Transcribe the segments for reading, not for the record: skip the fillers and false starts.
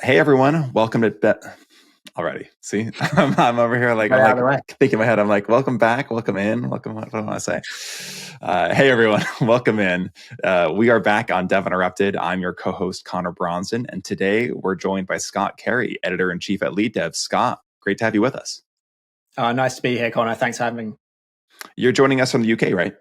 Hey everyone, welcome to already. See, I'm over here like Get it out of the way. thinking in my head. I'm like, welcome back, welcome in, welcome. What do I want to say? Hey everyone, welcome in. We are back on Dev Interrupted. I'm your co-host Conor Bronsdon, and today we're joined by Scott Carey, editor in chief at LeadDev. Scott, great to have you with us. Nice to be here, Connor. Thanks for having me. You're joining us from the UK, right?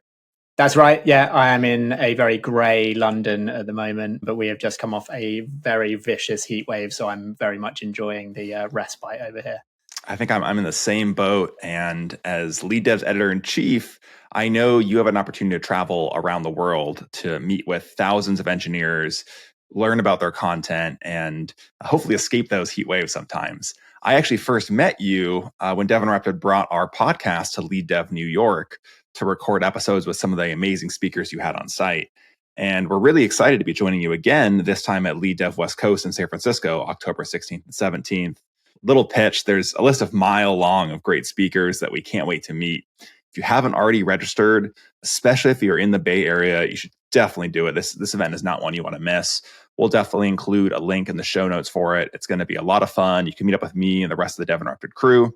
That's right. Yeah, I am in a very grey London at the moment, but we have just come off a very vicious heat wave, so I'm very much enjoying the respite over here. I think I'm in the same boat. And as LeadDev's editor in chief, I know you have an opportunity to travel around the world to meet with thousands of engineers, learn about their content, and hopefully escape those heat waves sometimes. I actually first met you when Dev Interrupted brought our podcast to LeadDev New York to record episodes with some of the amazing speakers you had on site. And we're really excited to be joining you again, this time at LeadDev West Coast in San Francisco, October 16th and 17th. Little pitch, there's a list of mile long of great speakers that we can't wait to meet. If you haven't already registered, especially if you're in the Bay Area, you should definitely do it. This event is not one you want to miss. We'll definitely include a link in the show notes for it. It's going to be a lot of fun. You can meet up with me and the rest of the Dev Interrupted crew.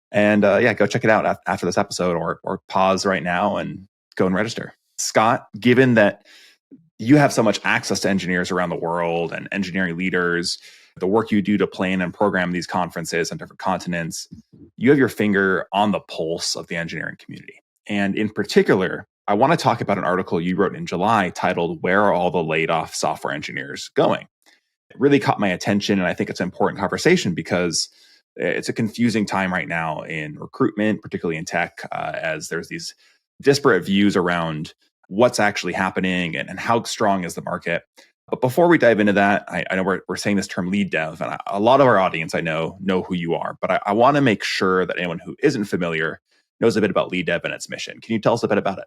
And go check it out after this episode or pause right now and go and register. Scott, given that you have so much access to engineers around the world and engineering leaders, the work you do to plan and program these conferences on different continents, you have your finger on the pulse of the engineering community. And in particular, I want to talk about an article you wrote in July titled, "Where Are All the Laid Off Software Engineers Going?" It really caught my attention, and I think it's an important conversation because it's a confusing time right now in recruitment, particularly in tech, as there's these disparate views around what's actually happening and how strong is the market. But before we dive into that, I know we're saying this term lead dev, and a lot of our audience I know who you are, but I want to make sure that anyone who isn't familiar knows a bit about lead dev and its mission. Can you tell us a bit about it?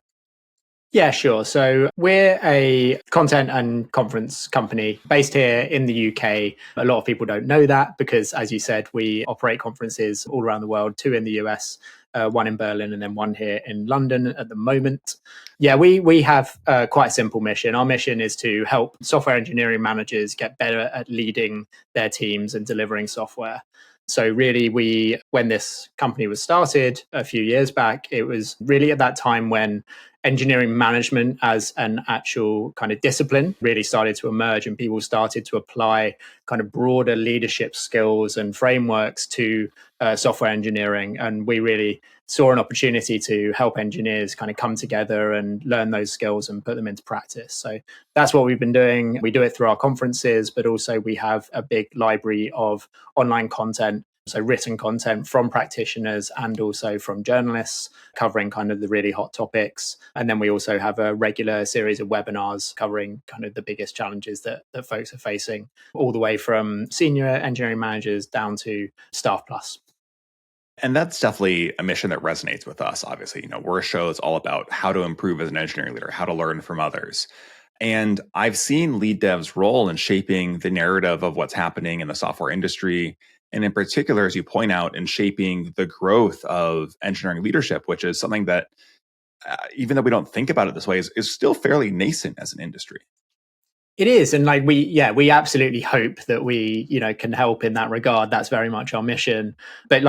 Yeah, sure. So we're a content and conference company based here in the UK. A lot of people don't know that because, as you said, we operate conferences all around the world, 2 in the US, one in Berlin, and then one here in London at the moment. Yeah, we have quite a simple mission. Our mission is to help software engineering managers get better at leading their teams and delivering software. So really, when this company was started a few years back, it was really at that time when engineering management as an actual kind of discipline really started to emerge, and people started to apply kind of broader leadership skills and frameworks to software engineering. And we really saw an opportunity to help engineers kind of come together and learn those skills and put them into practice. So that's what we've been doing. We do it through our conferences, but also we have a big library of online content, so written content from practitioners and also from journalists covering kind of the really hot topics. And then we also have a regular series of webinars covering kind of the biggest challenges that folks are facing, all the way from senior engineering managers down to staff plus. And that's definitely a mission that resonates with us. Obviously, we're a show that's all about how to improve as an engineering leader, how to learn from others. And I've seen lead dev's role in shaping the narrative of what's happening in the software industry. And in particular, as you point out, in shaping the growth of engineering leadership, which is something that, even though we don't think about it this way, is still fairly nascent as an industry. It is. And we absolutely hope that we, can help in that regard. That's very much our mission. But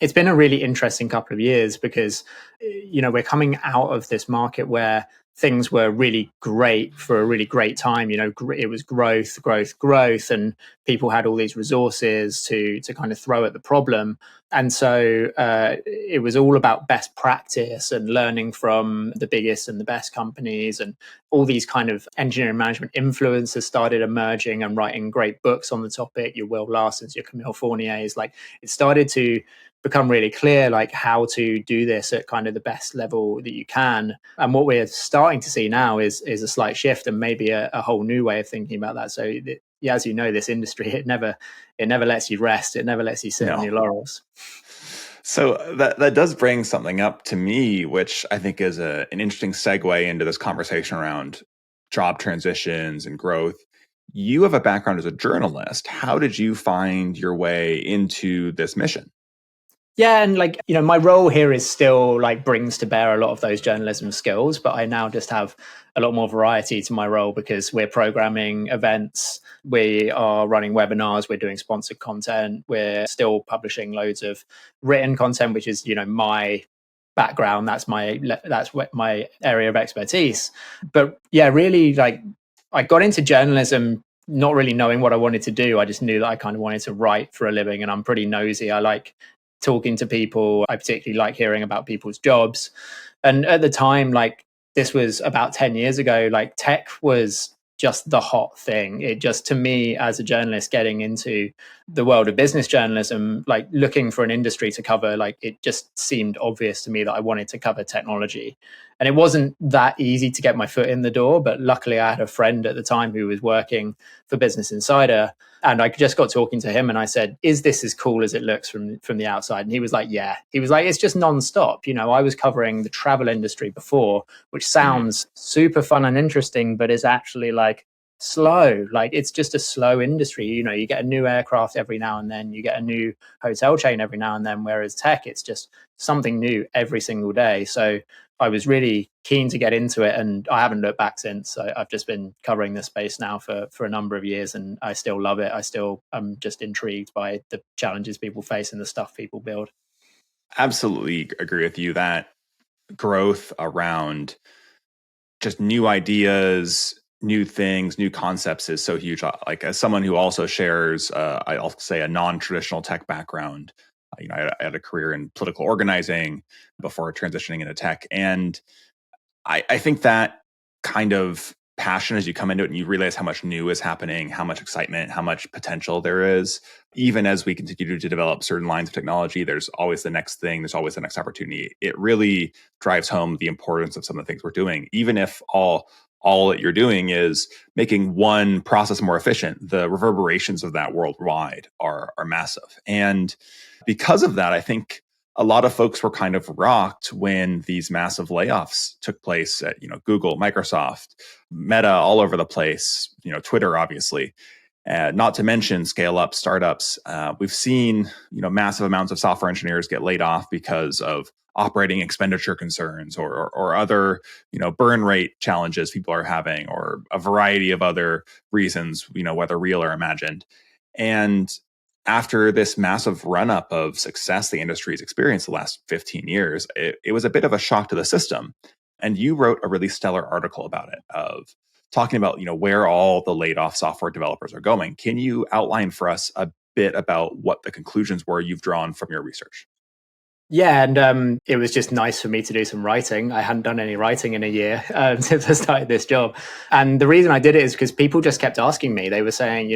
it's been a really interesting couple of years because, we're coming out of this market where things were really great for a really great time. It was growth, and people had all these resources to kind of throw at the problem. And so it was all about best practice and learning from the biggest and the best companies, and all these kind of engineering management influencers started emerging and writing great books on the topic. Your Will Larson's, your Camille Fournier's, it started to become really clear how to do this at kind of the best level that you can. And what we're starting to see now is a slight shift and maybe a whole new way of thinking about that. So as you know, this industry, it never lets you rest. It never lets you sit on your laurels. So that does bring something up to me, which I think is an interesting segue into this conversation around job transitions and growth. You have a background as a journalist. How did you find your way into this mission? Yeah, and my role here is still brings to bear a lot of those journalism skills, but I now just have a lot more variety to my role because we're programming events, we are running webinars, we're doing sponsored content, we're still publishing loads of written content, which is, my background. That's what my area of expertise. But yeah, really I got into journalism not really knowing what I wanted to do. I just knew that I kind of wanted to write for a living, and I'm pretty nosy. I like talking to people. I particularly like hearing about people's jobs. And at the time, this was about 10 years ago, tech was just the hot thing. It just, to me, as a journalist getting into the world of business journalism, looking for an industry to cover, it just seemed obvious to me that I wanted to cover technology. And it wasn't that easy to get my foot in the door, but luckily I had a friend at the time who was working for Business Insider, and I just got talking to him and I said, is this as cool as it looks from the outside? And he was like, yeah. He was like, it's just nonstop. I was covering the travel industry before, which sounds super fun and interesting, but is actually slow. It's just a slow industry. You get a new aircraft every now and then, you get a new hotel chain every now and then, whereas tech, it's just something new every single day. So I was really keen to get into it, and I haven't looked back since. I've just been covering this space now for a number of years, and I still love it. I still am just intrigued by the challenges people face and the stuff people build. Absolutely agree with you that growth around just new ideas, new things, new concepts is so huge. Like, as someone who also shares, I'll say, a non-traditional tech background, I had a career in political organizing before transitioning into tech. And I think that kind of passion, as you come into it and you realize how much new is happening, how much excitement, how much potential there is, even as we continue to develop certain lines of technology, there's always the next thing, there's always the next opportunity. It really drives home the importance of some of the things we're doing. Even if all that you're doing is making one process more efficient, the reverberations of that worldwide are massive. And because of that, I think a lot of folks were kind of rocked when these massive layoffs took place at, Google, Microsoft, Meta, all over the place, Twitter, obviously. Not to mention scale up startups. We've seen, massive amounts of software engineers get laid off because of operating expenditure concerns or other, burn rate challenges people are having, or a variety of other reasons, whether real or imagined. And after this massive run up of success the industry's experienced the last 15 years, it was a bit of a shock to the system. And you wrote a really stellar article about it, of talking about, where all the laid off software developers are going. Can you outline for us a bit about what the conclusions were you've drawn from your research? Yeah, and it was just nice for me to do some writing. I hadn't done any writing in a year since I started this job. And the reason I did it is because people just kept asking me. They were saying,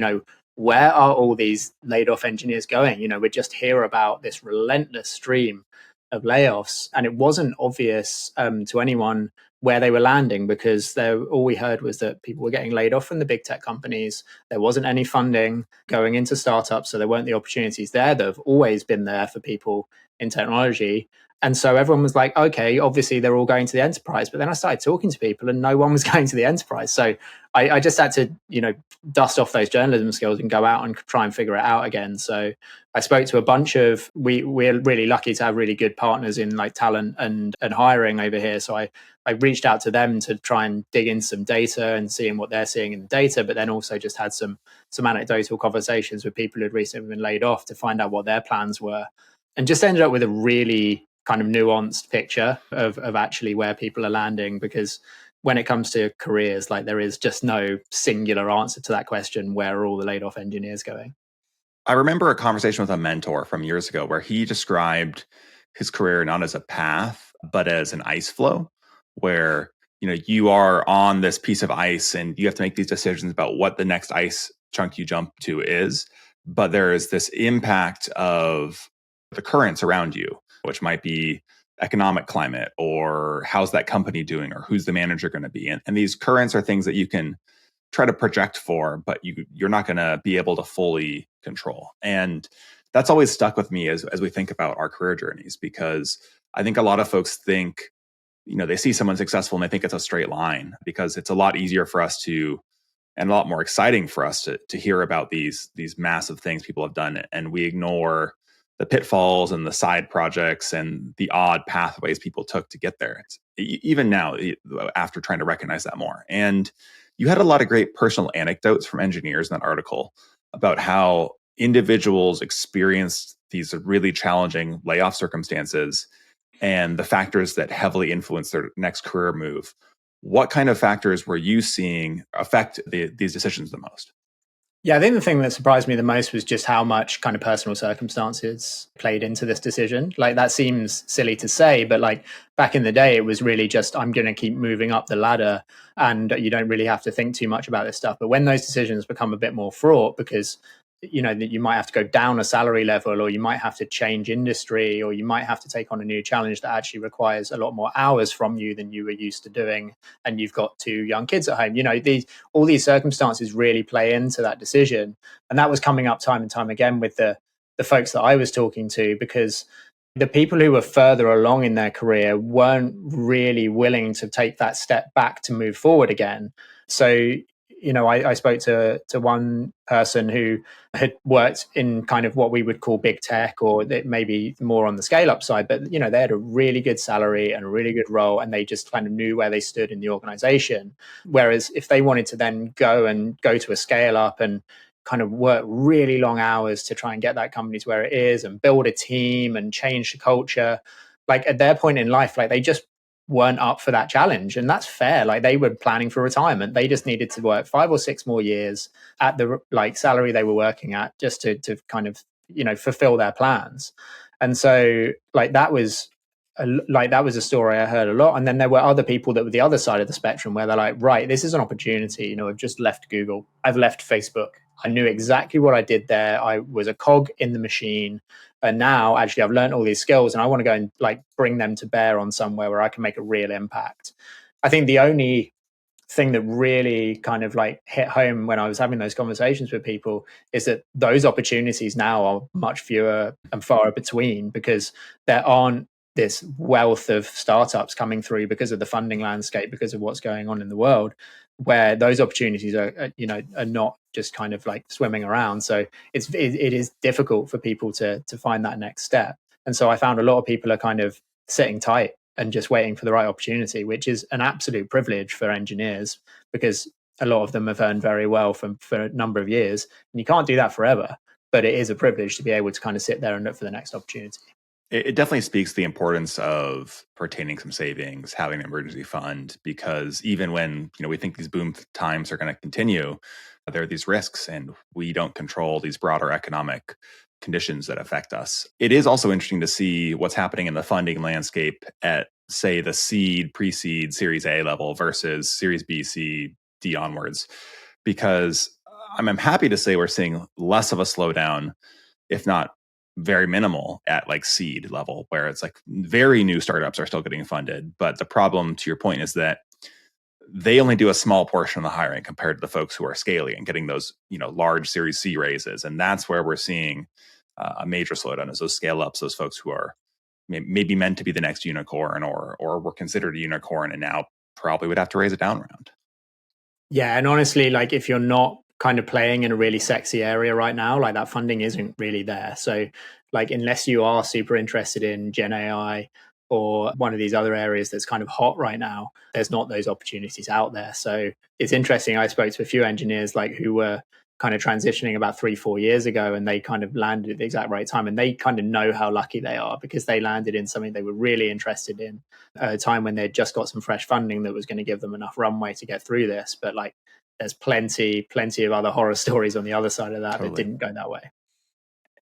where are all these laid off engineers going? We just hear about this relentless stream of layoffs. And it wasn't obvious to anyone where they were landing, because all we heard was that people were getting laid off from the big tech companies. There wasn't any funding going into startups, so there weren't the opportunities there that have always been there for people in technology. And so everyone was like, okay, obviously they're all going to the enterprise. But then I started talking to people and no one was going to the enterprise. So I just had to, dust off those journalism skills and go out and try and figure it out again. So I spoke to a bunch of, we're really lucky to have really good partners in talent and hiring over here. So I reached out to them to try and dig in some data and seeing what they're seeing in the data, but then also just had some anecdotal conversations with people who'd recently been laid off to find out what their plans were, and just ended up with a really kind of nuanced picture of actually where people are landing. Because when it comes to careers, there is just no singular answer to that question, where are all the laid off engineers going? I remember a conversation with a mentor from years ago where he described his career not as a path, but as an ice flow, where, you are on this piece of ice and you have to make these decisions about what the next ice chunk you jump to is. But there is this impact of the currents around you, which might be economic climate, or how's that company doing, or who's the manager going to be. And these currents are things that you can try to project for, but you're not going to be able to fully control. And that's always stuck with me as we think about our career journeys, because I think a lot of folks think, they see someone successful and they think it's a straight line, because it's a lot easier for us to, and a lot more exciting for us to hear about these massive things people have done, and we ignore the pitfalls and the side projects and the odd pathways people took to get there. Even now, after trying to recognize that more. And you had a lot of great personal anecdotes from engineers in that article about how individuals experienced these really challenging layoff circumstances and the factors that heavily influence their next career move. What kind of factors were you seeing affect these decisions the most? Yeah, I think the thing that surprised me the most was just how much kind of personal circumstances played into this decision. Like, that seems silly to say, but like back in the day, it was really just, I'm going to keep moving up the ladder and you don't really have to think too much about this stuff. But when those decisions become a bit more fraught, because that you might have to go down a salary level, or you might have to change industry, or you might have to take on a new challenge that actually requires a lot more hours from you than you were used to doing, and you've got two young kids at home, all these circumstances really play into that decision. And that was coming up time and time again with the folks that I was talking to, because the people who were further along in their career weren't really willing to take that step back to move forward again. So I spoke to one person who had worked in kind of what we would call big tech, or maybe more on the scale up side, but they had a really good salary and a really good role, and they just kind of knew where they stood in the organization. Whereas if they wanted to then go to a scale up and kind of work really long hours to try and get that company to where it is and build a team and change the culture, like at their point in life, like they just weren't up for that challenge. And that's fair. Like, they were planning for retirement. They just needed to work 5 or 6 more years at the salary they were working at, just to kind of, fulfill their plans. And so that was a story I heard a lot. And then there were other people that were the other side of the spectrum, where they're like, right, this is an opportunity. I've just left Google. I've left Facebook. I knew exactly what I did there. I was a cog in the machine. And now actually I've learned all these skills, and I want to go and bring them to bear on somewhere where I can make a real impact. I think the only thing that really kind of hit home when I was having those conversations with people is that those opportunities now are much fewer and far between, because there aren't this wealth of startups coming through because of the funding landscape, because of what's going on in the world, where those opportunities are not just kind of swimming around. So it is difficult for people to find that next step. And so I found a lot of people are kind of sitting tight and just waiting for the right opportunity, which is an absolute privilege for engineers, because a lot of them have earned very well for a number of years, and you can't do that forever. But it is a privilege to be able to kind of sit there and look for the next opportunity. It definitely speaks to the importance of retaining some savings, having an emergency fund, because even when we think these boom times are going to continue, there are these risks, and we don't control these broader economic conditions that affect us. It is also interesting to see what's happening in the funding landscape at, say, the seed, pre-seed, Series A level versus Series B, C, D onwards, because I'm happy to say we're seeing less of a slowdown, if not very minimal, at seed level, where it's very new startups are still getting funded. But the problem, to your point, is that they only do a small portion of the hiring compared to the folks who are scaling and getting those large Series C raises. And that's where we're seeing a major slowdown, is those scale ups, those folks who are maybe meant to be the next unicorn, or were considered a unicorn and now probably would have to raise a down round. Yeah, and honestly, if you're not kind of playing in a really sexy area right now, that funding isn't really there. So unless you are super interested in Gen AI or one of these other areas that's kind of hot right now, there's not those opportunities out there. So it's interesting. I spoke to a few engineers who were kind of transitioning about 3-4 years ago, and they kind of landed at the exact right time, and they kind of know how lucky they are, because they landed in something they were really interested in at a time when they'd just got some fresh funding that was going to give them enough runway to get through this. But there's plenty of other horror stories on the other side of that Totally. That didn't go that way.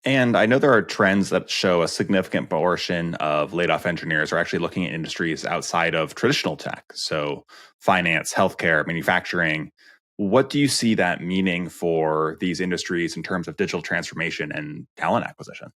And I know there are trends that show a significant portion of laid off engineers are actually looking at industries outside of traditional tech. So finance, healthcare, manufacturing. What do you see that meaning for these industries in terms of digital transformation and talent acquisition?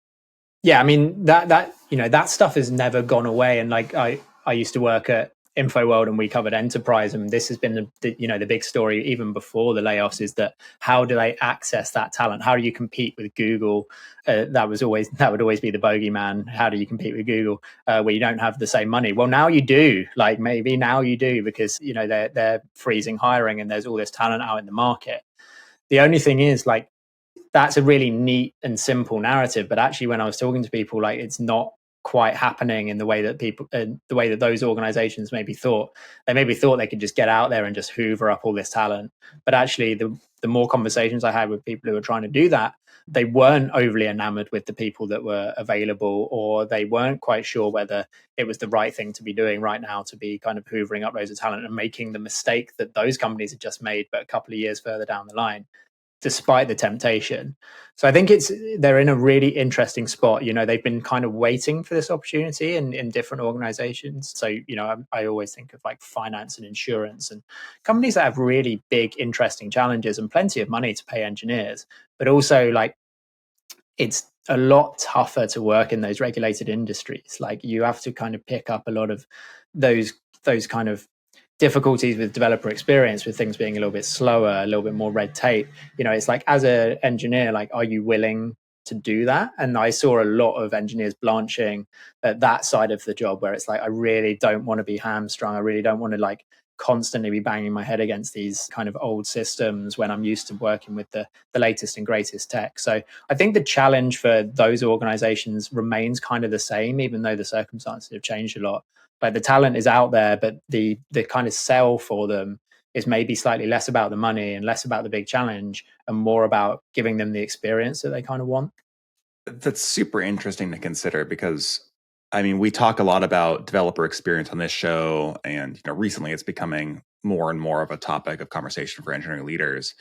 Yeah, I mean, that stuff has never gone away. And I used to work at InfoWorld, and we covered enterprise, and this has been the big story even before the layoffs, is that how do they access that talent? How do you compete with Google? That would always be the bogeyman. How do you compete with Google where you don't have the same money? Well, now you do. Maybe now you do, because they're freezing hiring, and there's all this talent out in the market. The only thing is, that's a really neat and simple narrative. But actually, when I was talking to people, like it's not quite happening in the way that people, the way that those organizations maybe thought. They maybe thought they could just get out there and just hoover up all this talent. But actually, the more conversations I had with people who were trying to do that, they weren't overly enamored with the people that were available, or they weren't quite sure whether it was the right thing to be doing right now, to be kind of hoovering up loads of talent and making the mistake that those companies had just made, but a couple of years further down the line, despite the temptation. So I think they're in a really interesting spot. They've been kind of waiting for this opportunity in different organizations. So, I always think of like finance and insurance and companies that have really big, interesting challenges and plenty of money to pay engineers, but also like it's a lot tougher to work in those regulated industries. Like you have to kind of pick up a lot of those kind of difficulties with developer experience, with things being a little bit slower, a little bit more red tape. It's like, as an engineer, like, are you willing to do that? And I saw a lot of engineers blanching at that side of the job, where it's like, I really don't want to be hamstrung. I really don't want to like constantly be banging my head against these kind of old systems when I'm used to working with the latest and greatest tech. So I think the challenge for those organizations remains kind of the same, even though the circumstances have changed a lot. Like the talent is out there, but the kind of sell for them is maybe slightly less about the money and less about the big challenge and more about giving them the experience that they kind of want. That's super interesting to consider because, I mean, we talk a lot about developer experience on this show, and recently it's becoming more and more of a topic of conversation for engineering leaders.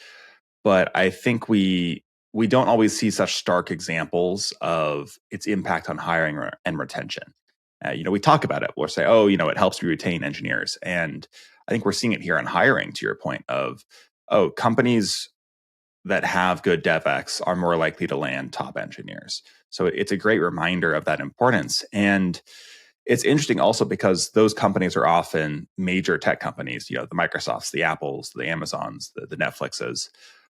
But I think we don't always see such stark examples of its impact on hiring and retention. We talk about it. We'll say, oh, it helps me retain engineers, and I think we're seeing it here on hiring. To your point of, oh, companies that have good DevX are more likely to land top engineers. So it's a great reminder of that importance. And it's interesting also because those companies are often major tech companies, the Microsofts, the Apples, the Amazons, the Netflixes.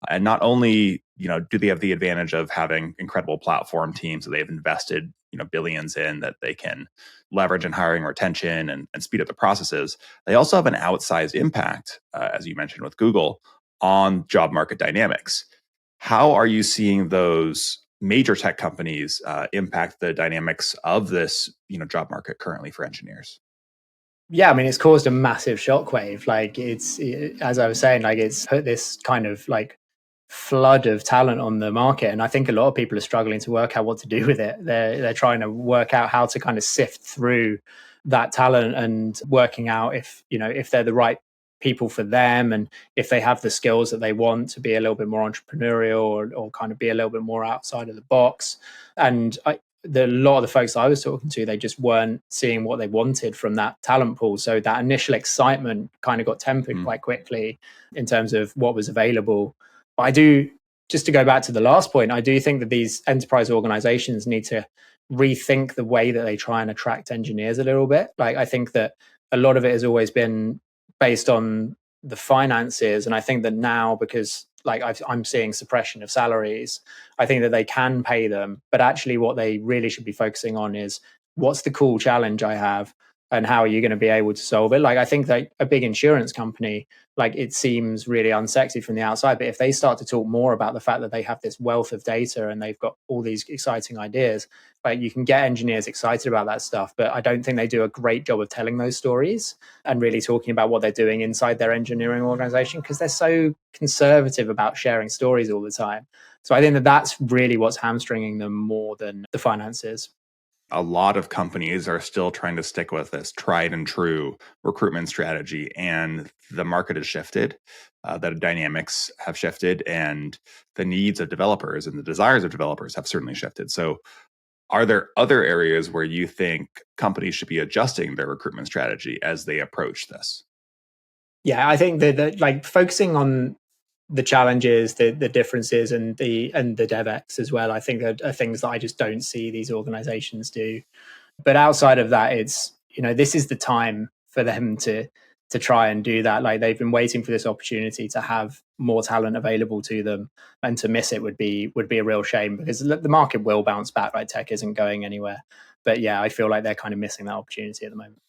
And not only, do they have the advantage of having incredible platform teams that they've invested, billions in, that they can leverage in hiring, retention, and speed up the processes, they also have an outsized impact, as you mentioned with Google, on job market dynamics. How are you seeing those major tech companies impact the dynamics of this, job market currently for engineers? Yeah, I mean, it's caused a massive shockwave. Like as I was saying, like it's put this kind of like flood of talent on the market, and I think a lot of people are struggling to work out what to do with it. They're trying to work out how to kind of sift through that talent and working out if they're the right people for them, and if they have the skills that they want to be a little bit more entrepreneurial, or kind of be a little bit more outside of the box. And a lot of the folks I was talking to, they just weren't seeing what they wanted from that talent pool. So that initial excitement kind of got tempered quite quickly in terms of what was available. But I do, just to go back to the last point, I do think that these enterprise organizations need to rethink the way that they try and attract engineers a little bit. Like, I think that a lot of it has always been based on the finances. And I think that now, because like I'm seeing suppression of salaries, I think that they can pay them. But actually, what they really should be focusing on is, what's the cool challenge I have, and how are you going to be able to solve it? Like, I think that a big insurance company, like, it seems really unsexy from the outside, but if they start to talk more about the fact that they have this wealth of data and they've got all these exciting ideas, like, you can get engineers excited about that stuff. But I don't think they do a great job of telling those stories and really talking about what they're doing inside their engineering organization, because they're so conservative about sharing stories all the time. So I think that that's really what's hamstringing them more than the finances. A lot of companies are still trying to stick with this tried and true recruitment strategy, and the market has shifted. The dynamics have shifted, and the needs of developers and the desires of developers have certainly shifted. So, are there other areas where you think companies should be adjusting their recruitment strategy as they approach this? Yeah, I think that like focusing on the challenges, the differences, and the DevX as well, I think that are things that I just don't see these organizations do. But outside of that, it's, this is the time for them to try and do that. Like, they've been waiting for this opportunity to have more talent available to them, and to miss it would be a real shame, because the market will bounce back. Like, tech isn't going anywhere. But yeah, I feel like they're kind of missing that opportunity at the moment.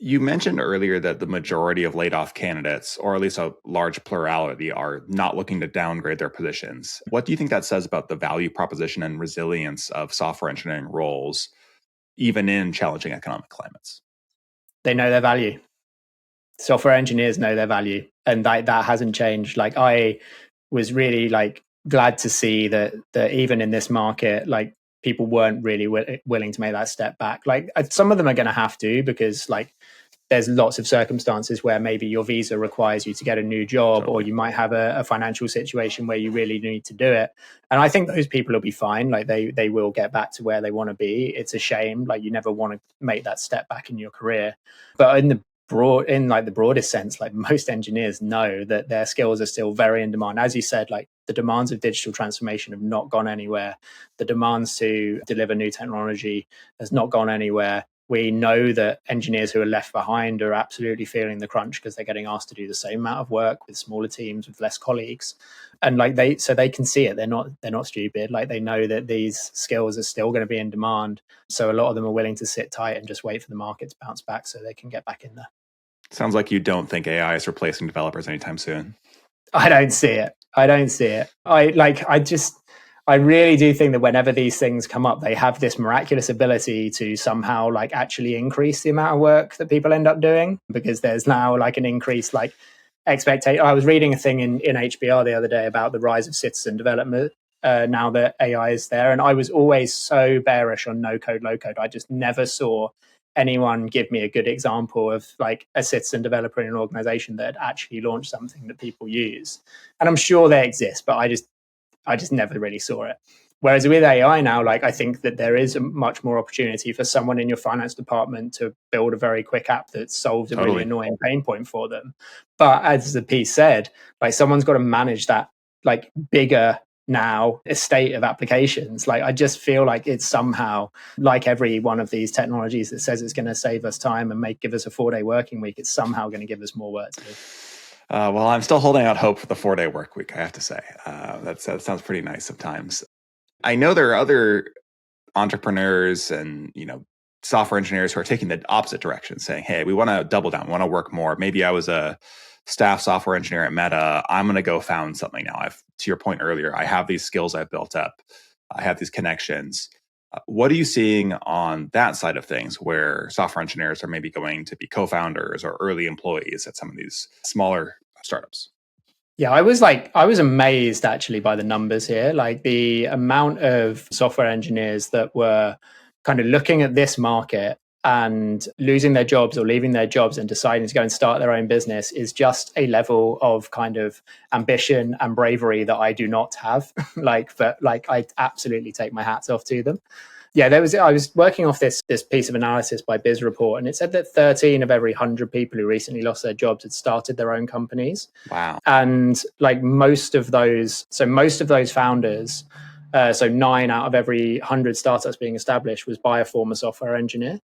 You mentioned earlier that the majority of laid off candidates, or at least a large plurality, are not looking to downgrade their positions. What do you think that says about the value proposition and resilience of software engineering roles, even in challenging economic climates? They know their value. Software engineers know their value, and that hasn't changed. Like, I was really like glad to see that even in this market, like, people weren't really willing to make that step back. Like, some of them are going to have to, because like there's lots of circumstances where maybe your visa requires you to get a new job, or you might have a financial situation where you really need to do it. And I think those people will be fine. Like, they will get back to where they want to be. It's a shame. Like, you never want to make that step back in your career. But in the broadest sense, like, most engineers know that their skills are still very in demand. As you said, like, the demands of digital transformation have not gone anywhere. The demands to deliver new technology has not gone anywhere. We know that engineers who are left behind are absolutely feeling the crunch because they're getting asked to do the same amount of work with smaller teams, with less colleagues. And like, they can see it. They're not stupid. Like, they know that these skills are still going to be in demand. So a lot of them are willing to sit tight and just wait for the market to bounce back so they can get back in there. Sounds like you don't think AI is replacing developers anytime soon. I don't see it. I really do think that whenever these things come up, they have this miraculous ability to somehow like actually increase the amount of work that people end up doing, because there's now like an increased like expectation. I was reading a thing in HBR the other day about the rise of citizen development now that AI is there. And I was always so bearish on no code, low code. I just never saw anyone give me a good example of like a citizen developer in an organization that had actually launched something that people use. And I'm sure they exist, but I just never really saw it. Whereas with AI now, like, I think that there is a much more opportunity for someone in your finance department to build a very quick app that solves a really annoying pain point for them. But as the piece said, like, someone's got to manage that like bigger now estate of applications. Like, I just feel like it's somehow, like every one of these technologies that says it's going to save us time and give us a 4-day working week, it's somehow going to give us more work to do. Well, I'm still holding out hope for the 4-day work week, I have to say. That sounds pretty nice sometimes. I know there are other entrepreneurs and, software engineers who are taking the opposite direction, saying, hey, we want to double down, we want to work more. Maybe I was a staff software engineer at Meta. I'm going to go found something now. To your point earlier, I have these skills I've built up. I have these connections. What are you seeing on that side of things, where software engineers are maybe going to be co-founders or early employees at some of these smaller startups? Yeah, I was amazed actually by the numbers here. Like, the amount of software engineers that were kind of looking at this market and losing their jobs or leaving their jobs and deciding to go and start their own business is just a level of kind of ambition and bravery that I do not have. But I absolutely take my hats off to them. Yeah, I was working off this piece of analysis by Biz Report, and it said that 13 of every 100 people who recently lost their jobs had started their own companies. Wow. And like most of those founders, so 9 out of every 100 startups being established was by a former software engineer.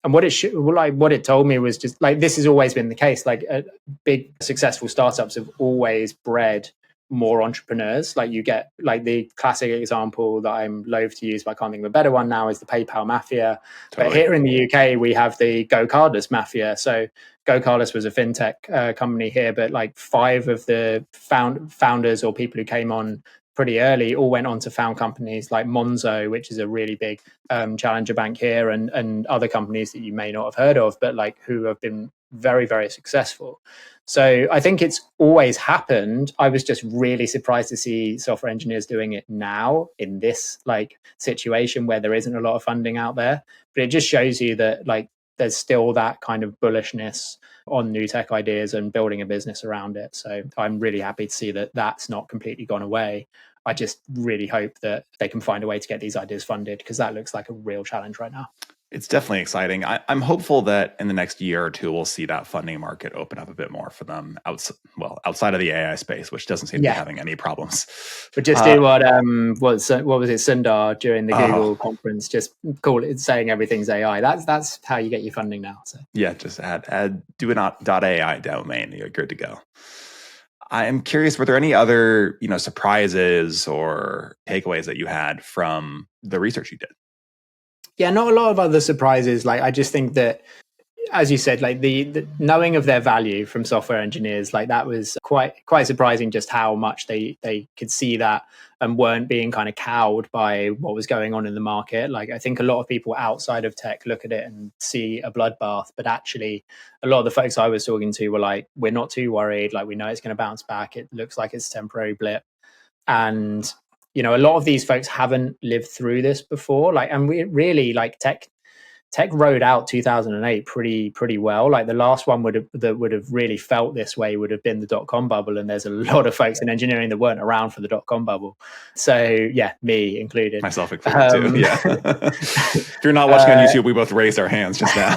And what it told me was just like, this has always been the case. Like, big successful startups have always bred more entrepreneurs. Like, you get like the classic example that I'm loath to use, but I can't think of a better one now, is the PayPal mafia. Totally. But here in the UK, we have the Go Cardless mafia. So Go Cardless was a fintech company here, but like 5 of the founders or people who came on pretty early all went on to found companies like Monzo, which is a really big challenger bank here, and other companies that you may not have heard of, but like who have been very, very successful. So I think it's always happened. I was just really surprised to see software engineers doing it now in this like situation where there isn't a lot of funding out there. But it just shows you that like there's still that kind of bullishness on new tech ideas and building a business around it. So I'm really happy to see that that's not completely gone away. I just really hope that they can find a way to get these ideas funded, because that looks like a real challenge right now. It's definitely exciting. I'm hopeful that in the next year or two, we'll see that funding market open up a bit more for them outside of the AI space, which doesn't seem to be having any problems. But just do what was it, Sundar during the Google conference, just call it, saying everything's AI. That's how you get your funding now. So yeah, just add do an .ai domain, you're good to go. I am curious, were there any other surprises or takeaways that you had from the research you did? Yeah, not a lot of other surprises. Like, I just think that as you said, like the knowing of their value from software engineers, like that was quite surprising, just how much they could see that and weren't being kind of cowed by what was going on in the market. Like I think a lot of people outside of tech look at it and see a bloodbath, but actually a lot of the folks I was talking to were like, we're not too worried. Like we know it's going to bounce back. It looks like it's a temporary blip. And a lot of these folks haven't lived through this before. Like, and we really like tech rode out 2008 pretty well. Like the last one that would have really felt this way would have been the dot-com bubble, and there's a lot of folks in engineering that weren't around for the dot-com bubble. So yeah, me included. Myself included too. Yeah. If you're not watching on YouTube, we both raised our hands just now.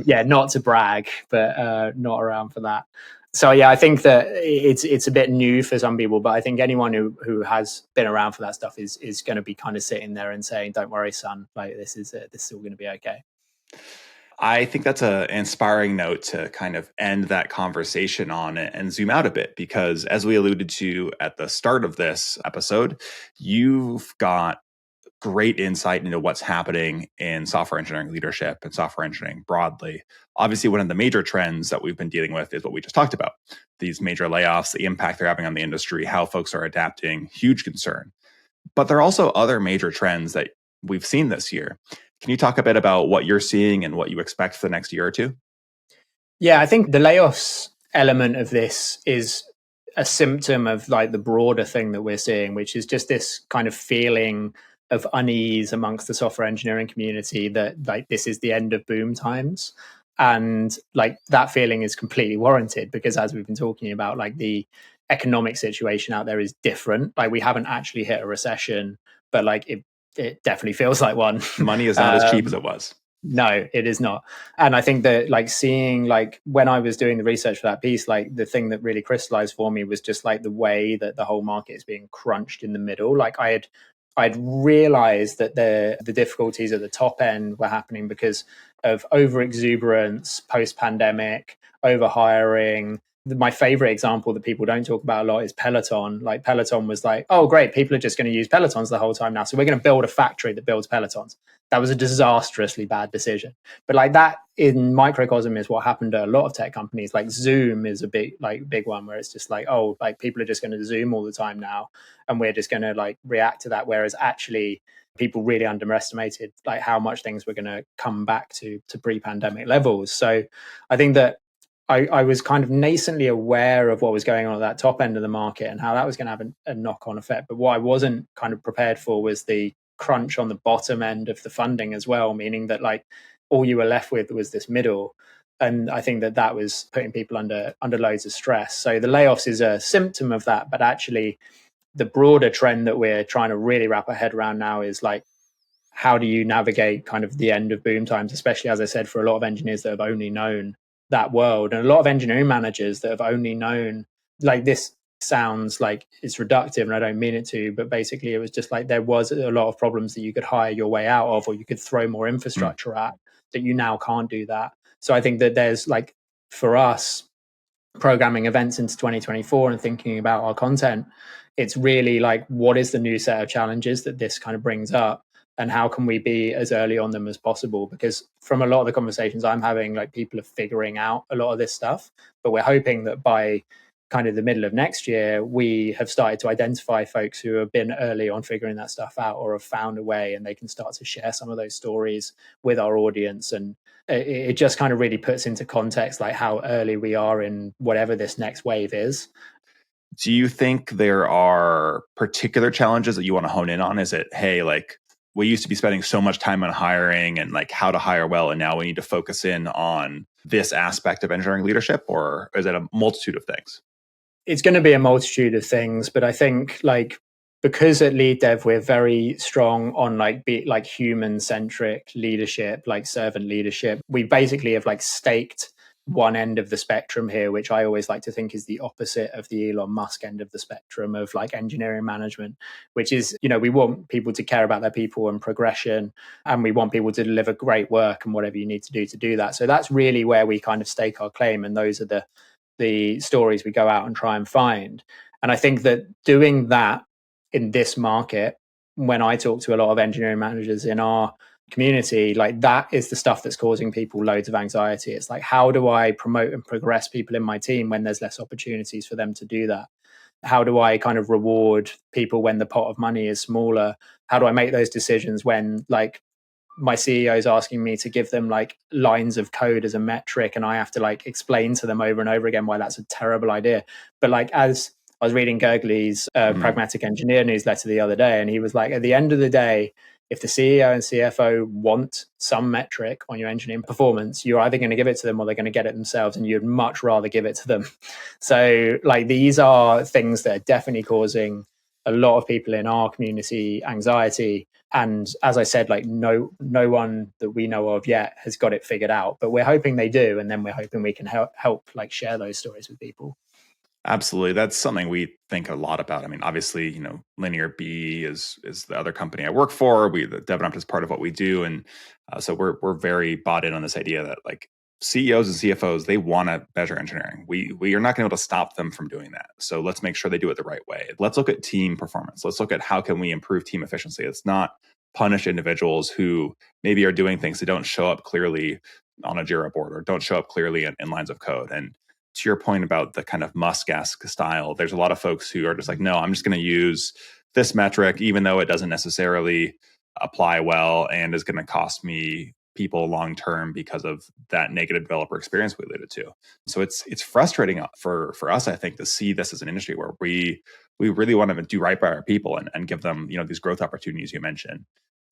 Yeah, not to brag, but not around for that. So yeah, I think that it's a bit new for some people, but I think anyone who has been around for that stuff is going to be kind of sitting there and saying, "Don't worry, son. Like this is all going to be okay." I think that's an inspiring note to kind of end that conversation on and zoom out a bit, because as we alluded to at the start of this episode, you've got great insight into what's happening in software engineering leadership and software engineering broadly. Obviously, one of the major trends that we've been dealing with is what we just talked about. These major layoffs, the impact they're having on the industry, how folks are adapting, huge concern. But there are also other major trends that we've seen this year. Can you talk a bit about what you're seeing and what you expect for the next year or two? Yeah, I think the layoffs element of this is a symptom of like the broader thing that we're seeing, which is just this kind of feeling of unease amongst the software engineering community that like this is the end of boom times. And like that feeling is completely warranted, because as we've been talking about, like the economic situation out there is different. Like we haven't actually hit a recession, but like it definitely feels like one. Money is not as cheap as it was. No, it is not. And I think that like seeing, like when I was doing the research for that piece, like the thing that really crystallized for me was just like the way that the whole market is being crunched in the middle. Like I'd realized that the difficulties at the top end were happening because of over exuberance, post pandemic, over hiring. My favorite example that people don't talk about a lot is Peloton. Like Peloton was like, oh, great, people are just going to use Pelotons the whole time now. So we're going to build a factory that builds Pelotons. That was a disastrously bad decision. But like that in microcosm is what happened to a lot of tech companies. Like Zoom is a big one where it's just like, oh, like people are just going to Zoom all the time now, and we're just going to like react to that. Whereas actually people really underestimated like how much things were going to come back to pre-pandemic levels. So I think that I was kind of nascently aware of what was going on at that top end of the market and how that was going to have a knock-on effect. But what I wasn't kind of prepared for was the crunch on the bottom end of the funding as well, meaning that like all you were left with was this middle. And I think that was putting people under loads of stress. So the layoffs is a symptom of that, but actually the broader trend that we're trying to really wrap our head around now is like, how do you navigate kind of the end of boom times, especially, as I said, for a lot of engineers that have only known that world, and a lot of engineering managers that have only known, like this sounds like it's reductive and I don't mean it to, but basically it was just like there was a lot of problems that you could hire your way out of, or you could throw more infrastructure at, that you now can't do that. So I think that there's like, for us, programming events into 2024 and thinking about our content, it's really like, what is the new set of challenges that this kind of brings up, and how can we be as early on them as possible? Because from a lot of the conversations I'm having, like people are figuring out a lot of this stuff, but we're hoping that by kind of the middle of next year, we have started to identify folks who have been early on figuring that stuff out, or have found a way, and they can start to share some of those stories with our audience. And it just kind of really puts into context like how early we are in whatever this next wave is. Do you think there are particular challenges that you want to hone in on? Is it, hey, like we used to be spending so much time on hiring and like how to hire well, and now we need to focus in on this aspect of engineering leadership? Or is it a multitude of things? It's going to be a multitude of things, but I think like, because at LeadDev we're very strong on like human centric leadership, like servant leadership, we basically have like staked one end of the spectrum here, which I always like to think is the opposite of the Elon Musk end of the spectrum of like engineering management, which is, we want people to care about their people and progression, and we want people to deliver great work and whatever you need to do that. So that's really where we kind of stake our claim, and those are the stories we go out and try and find. And I think that doing that in this market, when I talk to a lot of engineering managers in our community, like that is the stuff that's causing people loads of anxiety. It's like, how do I promote and progress people in my team when there's less opportunities for them to do that? How do I kind of reward people when the pot of money is smaller? How do I make those decisions when like my CEO is asking me to give them like lines of code as a metric, and I have to like explain to them over and over again why that's a terrible idea? But like, as I was reading Gergley's Pragmatic Engineer newsletter the other day, and he was like, at the end of the day, if the CEO and CFO want some metric on your engineering performance, you're either going to give it to them or they're going to get it themselves, and you'd much rather give it to them. So like, these are things that are definitely causing a lot of people in our community anxiety. And as I said, like no one that we know of yet has got it figured out, but we're hoping they do. And then we're hoping we can help like share those stories with people. Absolutely. That's something we think a lot about. I mean, obviously, Linear B is the other company I work for. The DevOps is part of what we do. And so we're very bought in on this idea that like CEOs and CFOs, they want to measure engineering. We are not going to be able to stop them from doing that. So let's make sure they do it the right way. Let's look at team performance. Let's look at how can we improve team efficiency. It's not punish individuals who maybe are doing things that don't show up clearly on a Jira board or don't show up clearly in lines of code. And to your point about the kind of Musk-esque style, there's a lot of folks who are just like, no, I'm just going to use this metric, even though it doesn't necessarily apply well and is going to cost me people long term because of that negative developer experience we alluded to. So it's frustrating for us, I think, to see this as an industry where we really want to do right by our people and give them these growth opportunities you mentioned.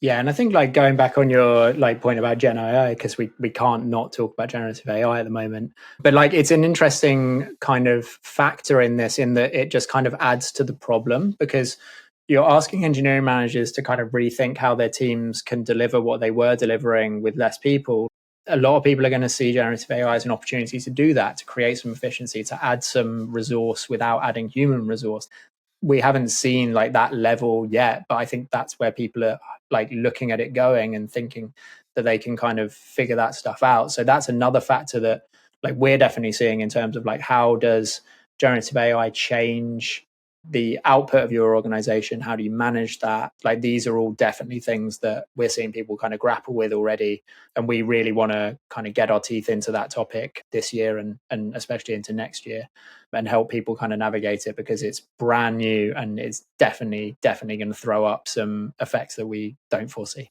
Yeah, and I think like going back on your like point about Gen AI, because we can't not talk about generative AI at the moment, but like it's an interesting kind of factor in this, in that it just kind of adds to the problem, because you're asking engineering managers to kind of rethink how their teams can deliver what they were delivering with less people. A lot of people are going to see generative AI as an opportunity to do that, to create some efficiency, to add some resource without adding human resource. We haven't seen like that level yet, but I think that's where people are like looking at it going and thinking that they can kind of figure that stuff out. So that's another factor that like we're definitely seeing in terms of like, how does generative AI change the output of your organization? How do you manage that? Like, these are all definitely things that we're seeing people kind of grapple with already. And we really want to kind of get our teeth into that topic this year and especially into next year, and help people kind of navigate it, because it's brand new and it's definitely going to throw up some effects that we don't foresee.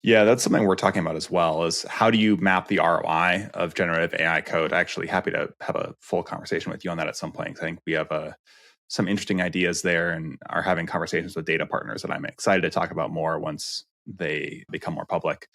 Yeah, that's something we're talking about as well, is how do you map the ROI of generative AI code? Actually happy to have a full conversation with you on that at some point, because I think we have some interesting ideas there and are having conversations with data partners that I'm excited to talk about more once they become more public.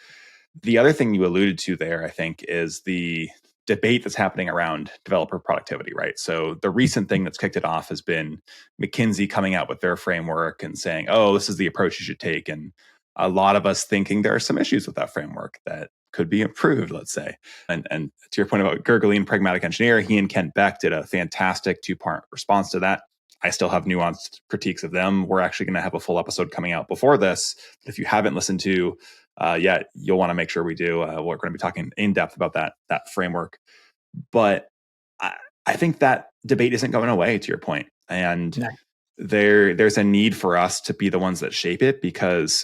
The other thing you alluded to there, I think, is the debate that's happening around developer productivity, right? So the recent thing that's kicked it off has been McKinsey coming out with their framework and saying, oh, this is the approach you should take. And a lot of us thinking there are some issues with that framework that could be improved, let's say. And to your point about Gergley and Pragmatic Engineer, he and Kent Beck did a fantastic two-part response to that. I still have nuanced critiques of them. We're actually going to have a full episode coming out before this. If you haven't listened to yet, you'll want to make sure we do. We're going to be talking in depth about that framework. But I think that debate isn't going away, to your point. And No. there's a need for us to be the ones that shape it, because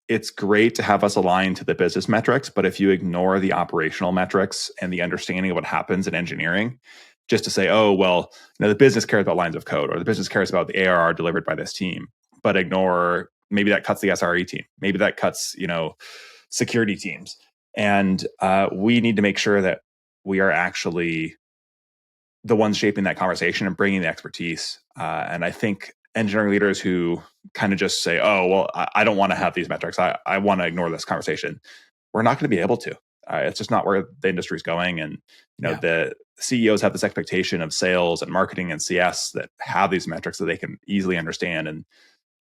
it's great to have us aligned to the business metrics, but if you ignore the operational metrics and the understanding of what happens in engineering, just to say, oh, well, the business cares about lines of code, or the business cares about the ARR delivered by this team, but ignore, maybe that cuts the SRE team, maybe that cuts, security teams. And we need to make sure that we are actually the ones shaping that conversation and bringing the expertise. And I think engineering leaders who kind of just say, oh, well, I don't want to have these metrics, I want to ignore this conversation, we're not going to be able to. It's just not where the industry is going. And the CEOs have this expectation of sales and marketing and CS that have these metrics that they can easily understand and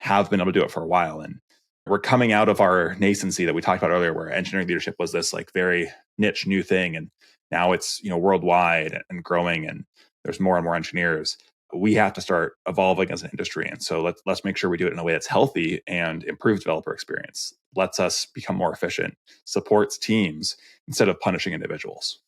have been able to do it for a while. And we're coming out of our nascency that we talked about earlier, where engineering leadership was this like very niche new thing, and now it's worldwide and growing, and there's more and more engineers. We have to start evolving as an industry, and so let's make sure we do it in a way that's healthy and improves developer experience, lets us become more efficient, supports teams instead of punishing individuals.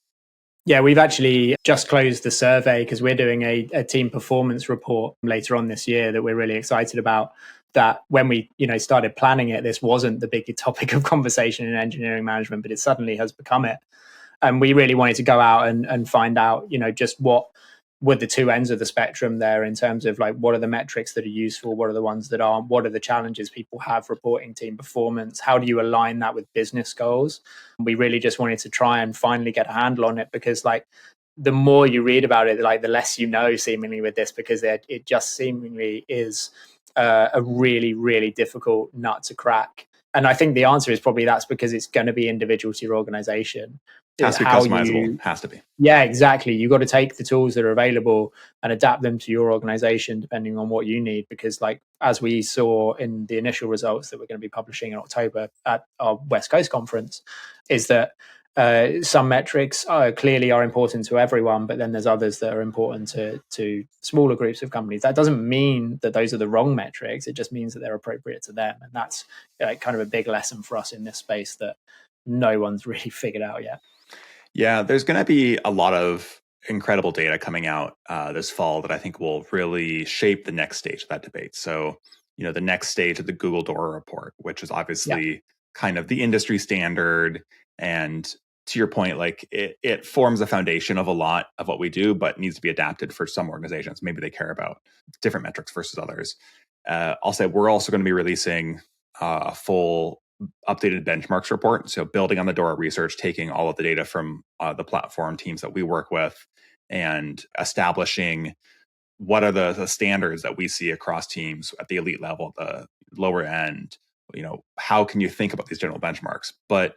Yeah, we've actually just closed the survey because we're doing a team performance report later on this year that we're really excited about. that when we, started planning it, this wasn't the big topic of conversation in engineering management, but it suddenly has become it. And we really wanted to go out and find out, just what were the two ends of the spectrum there in terms of like, what are the metrics that are useful? What are the ones that aren't? What are the challenges people have reporting team performance? How do you align that with business goals? We really just wanted to try and finally get a handle on it, because like the more you read about it, like the less you know seemingly with this, because it just seemingly is a really, really difficult nut to crack. And I think the answer is probably that's because it's going to be individual to your organization. Has to be customizable. Has to be. Yeah, exactly. You've got to take the tools that are available and adapt them to your organization depending on what you need. Because like, as we saw in the initial results that we're going to be publishing in October at our West Coast conference, is that some metrics clearly are important to everyone, but then there's others that are important to smaller groups of companies. That doesn't mean that those are the wrong metrics. It just means that they're appropriate to them. And that's kind of a big lesson for us in this space that no one's really figured out yet. Yeah, there's going to be a lot of incredible data coming out this fall that I think will really shape the next stage of that debate. So, the next stage of the Google Dora report, which is obviously kind of the industry standard. And to your point, like it forms a foundation of a lot of what we do, but needs to be adapted for some organizations. Maybe they care about different metrics versus others. I'll say we're also going to be releasing a full updated benchmarks report. So building on the Dora research, taking all of the data from the platform teams that we work with and establishing what are the standards that we see across teams at the elite level, the lower end. How can you think about these general benchmarks? But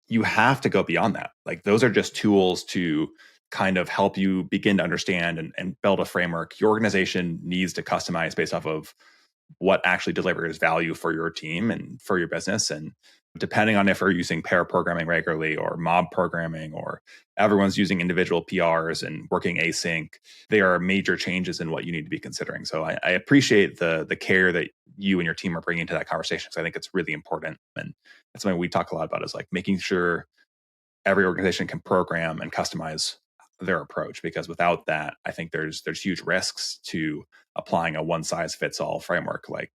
you have to go beyond that. Like those are just tools to kind of help you begin to understand and build a framework. Your organization needs to customize based off of what actually delivers value for your team and for your business. And depending on if we're using pair programming regularly or mob programming, or everyone's using individual PRs and working async, there are major changes in what you need to be considering. So I appreciate the care that you and your team are bringing to that conversation, because I think it's really important. And that's something we talk a lot about, is like making sure every organization can program and customize their approach, because without that, I think there's huge risks to applying a one size fits all framework like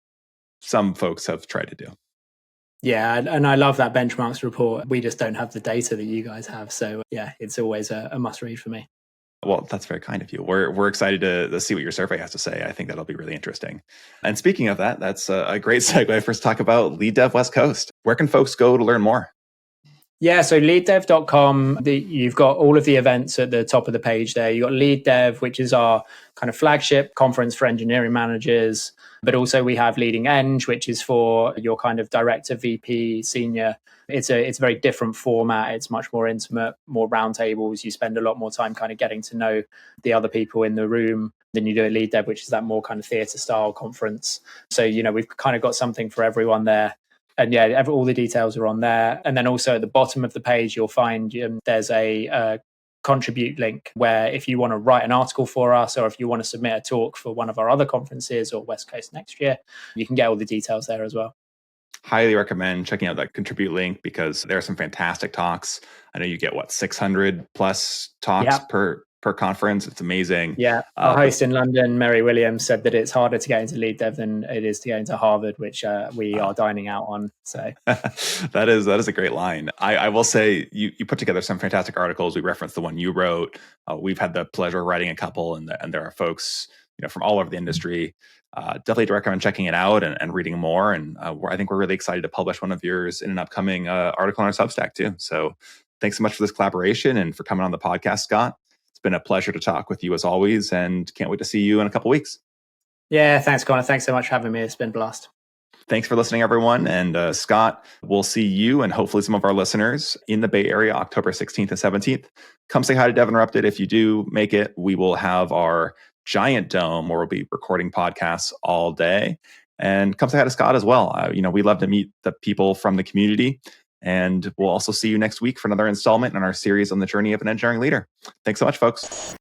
some folks have tried to do. Yeah, and I love that benchmarks report. We just don't have the data that you guys have. So yeah, it's always a must read for me. Well, that's very kind of you. We're excited to see what your survey has to say. I think that'll be really interesting. And speaking of that, that's a great segue for us to talk about LeadDev West Coast. Where can folks go to learn more? Yeah, so leaddev.com, you've got all of the events at the top of the page there. You've got LeadDev, which is our kind of flagship conference for engineering managers. But also we have Leading Eng, which is for your kind of director, VP, senior. It's a very different format. It's much more intimate, more roundtables. You spend a lot more time kind of getting to know the other people in the room than you do at LeadDev, which is that more kind of theatre style conference. So, we've kind of got something for everyone there. And yeah, all the details are on there. And then also at the bottom of the page, you'll find there's a contribute link where if you want to write an article for us, or if you want to submit a talk for one of our other conferences or West Coast next year, you can get all the details there as well. Highly recommend checking out that contribute link, because there are some fantastic talks. I know you get 600 plus talks per conference. It's amazing. Yeah. Our host in London, Mary Williams, said that it's harder to get into LeadDev than it is to get into Harvard, which we are dining out on. So that is a great line. I will say you put together some fantastic articles. We referenced the one you wrote. We've had the pleasure of writing a couple, and there are folks from all over the industry. Definitely recommend checking it out and reading more. And I think we're really excited to publish one of yours in an upcoming article on our Substack too. So thanks so much for this collaboration and for coming on the podcast, Scott. It's been a pleasure to talk with you as always, and can't wait to see you in a couple of weeks. Yeah, thanks, Connor. Thanks so much for having me. It's been a blast. Thanks for listening, everyone. And Scott, we'll see you and hopefully some of our listeners in the Bay Area, October 16th and 17th. Come say hi to Dev Interrupted. If you do make it, we will have our giant dome where we'll be recording podcasts all day. And come say hi to Scott as well. We love to meet the people from the community. And we'll also see you next week for another installment in our series on the journey of an engineering leader. Thanks so much, folks.